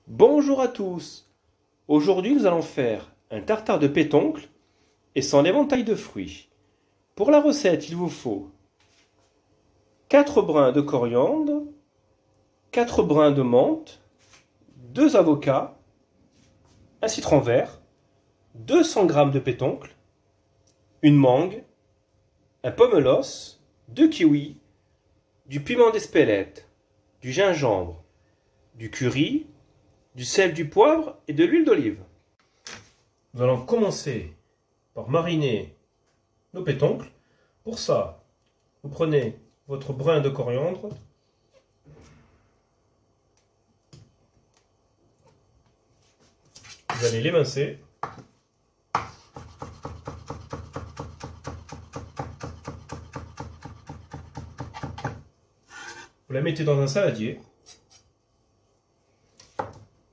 Bonjour à tous. Aujourd'hui, nous allons faire un tartare de pétoncle et son éventail de fruits. Pour la recette, il vous faut 4 brins de coriandre, 4 brins de menthe, 2 avocats, un citron vert, 200 g de pétoncle, une mangue, un pomelos, 2 kiwis, du piment d'Espelette, du gingembre, du curry, du sel, du poivre et de l'huile d'olive. Nous allons commencer par mariner nos pétoncles. Pour ça, vous prenez votre brin de coriandre, vous allez l'émincer, vous la mettez dans un saladier.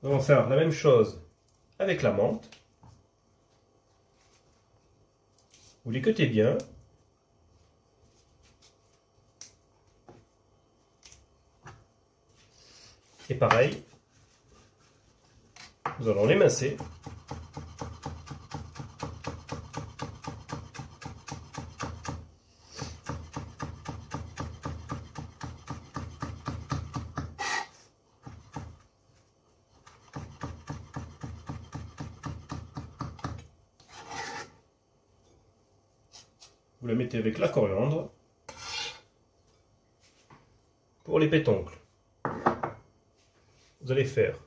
Nous allons faire la même chose avec la menthe. Vous l'équeutez bien. Et pareil, nous allons l'émincer. Vous la mettez avec la coriandre. Pour les pétoncles, vous allez faire,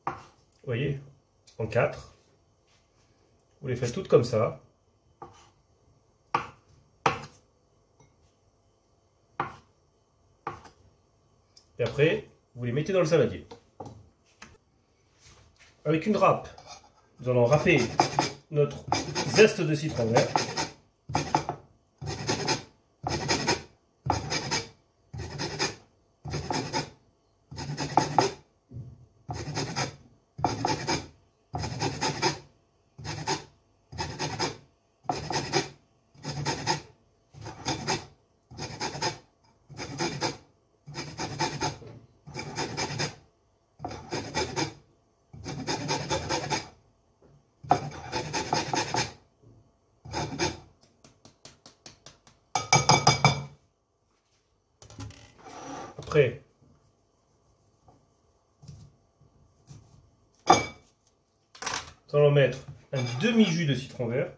vous voyez, en 4. Vous les faites toutes comme ça. Et après, vous les mettez dans le saladier. Avec une râpe, nous allons râper notre zeste de citron vert. Après, nous allons mettre un demi-jus de citron vert.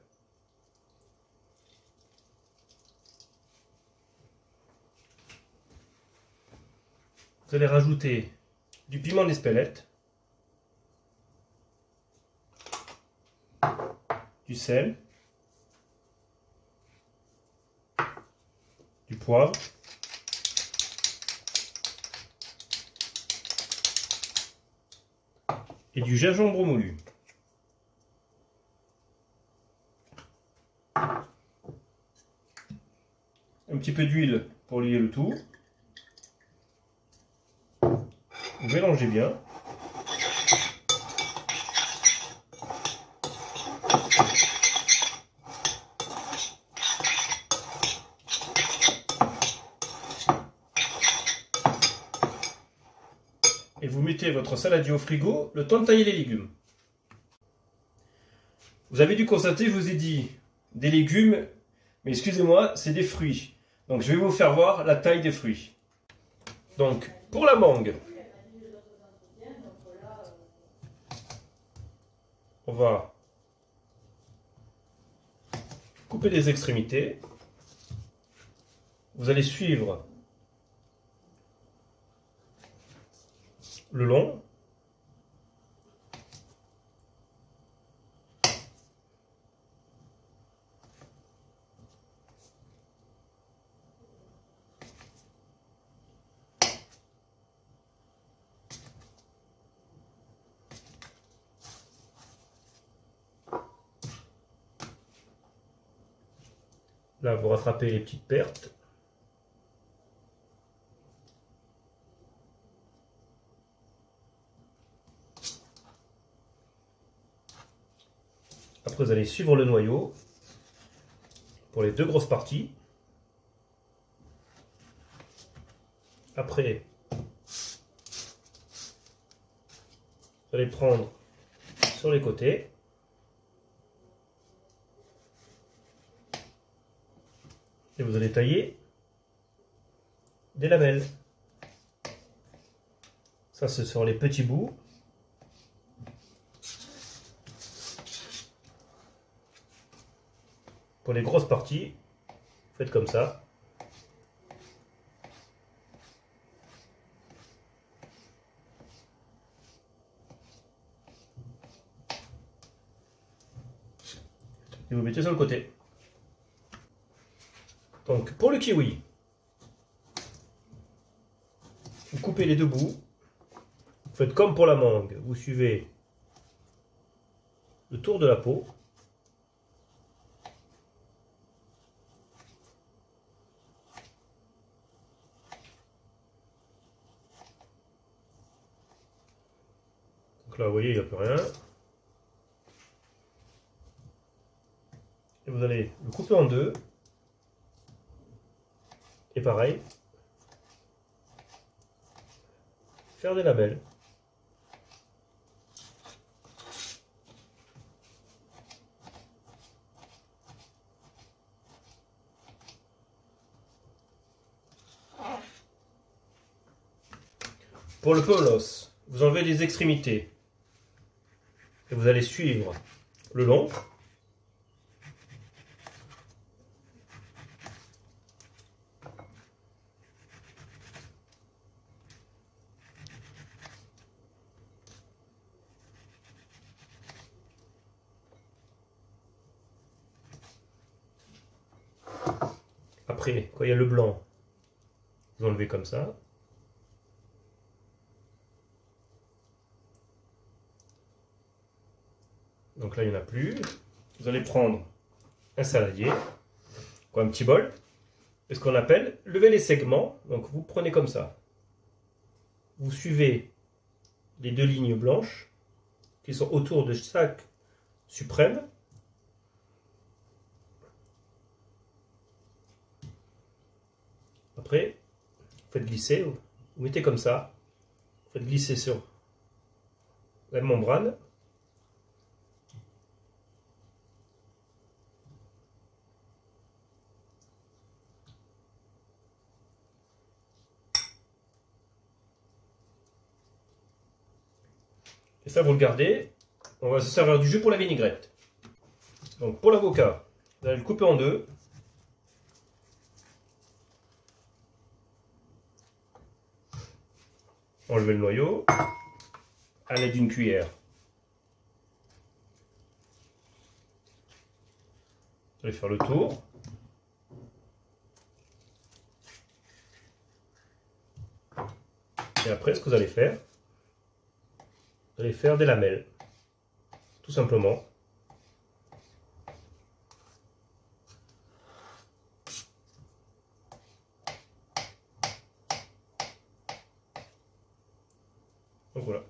Vous allez rajouter du piment d'Espelette, du sel, du poivre, et du gingembre moulu. Un petit peu d'huile pour lier le tout. Vous mélangez bien. Et vous mettez votre saladier au frigo, le temps de tailler les légumes. Vous avez dû constater, je vous ai dit des légumes, mais excusez-moi, c'est des fruits. Donc je vais vous faire voir la taille des fruits. Donc pour la mangue, on va couper les extrémités. Vous allez suivre le long. Là, vous rattrapez les petites pertes. Après, vous allez suivre le noyau pour les deux grosses parties. Après, Vous allez prendre sur les côtés. Et vous allez tailler des lamelles. Ça, ce sont les petits bouts. Pour les grosses parties, vous faites comme ça. Et vous mettez sur le côté. Donc pour le kiwi, vous coupez les deux bouts. Vous faites comme pour la mangue, vous suivez le tour de la peau. Donc là, vous voyez, il n'y a plus rien. Et vous allez le couper en deux. Et pareil, faire des lamelles. Pour le pommelos, vous enlevez les extrémités et vous allez suivre le long. Après, quand il y a le blanc, vous enlevez comme ça. Donc là, il n'y en a plus. Vous allez prendre un saladier, ou un petit bol, et ce qu'on appelle lever les segments. Donc vous prenez comme ça. Vous suivez les deux lignes blanches qui sont autour de chaque suprême. Après, vous faites glisser, vous mettez comme ça, vous faites glisser sur la membrane. Et ça, vous le gardez. On va se servir du jus pour la vinaigrette. Donc pour l'avocat, vous allez le couper en deux. Enlevez le noyau à l'aide d'une cuillère. Vous allez faire le tour. Et après, ce que vous allez faire, vous allez faire des lamelles. Tout simplement. Donc voilà.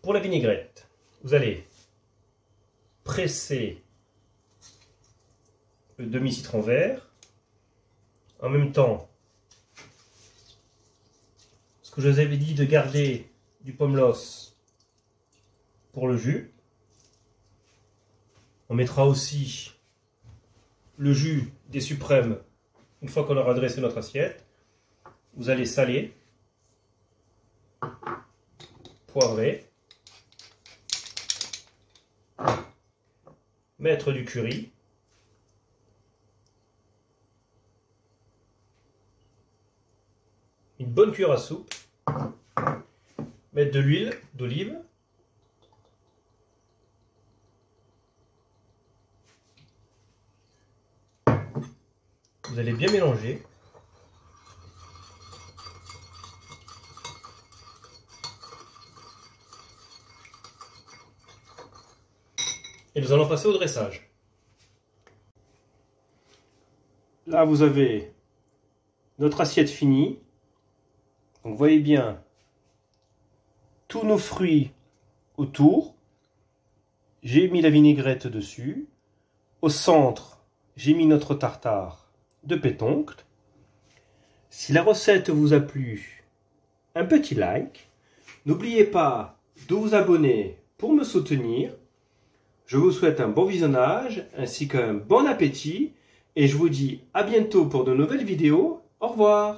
Pour la vinaigrette, vous allez presser le demi-citron vert. En même temps, ce que je vous avais dit de garder du pommelos pour le jus. On mettra aussi le jus des suprêmes une fois qu'on aura dressé notre assiette. Vous allez saler, poivrer, mettre du curry, une bonne cuillère à soupe, mettre de l'huile d'olive, vous allez bien mélanger. Et nous allons passer au dressage. Là, vous avez notre assiette finie. Donc, vous voyez bien tous nos fruits autour. J'ai mis la vinaigrette dessus. Au centre, j'ai mis notre tartare de pétoncle. Si la recette vous a plu, un petit like. N'oubliez pas de vous abonner pour me soutenir. Je vous souhaite un bon visionnage ainsi qu'un bon appétit et je vous dis à bientôt pour de nouvelles vidéos. Au revoir.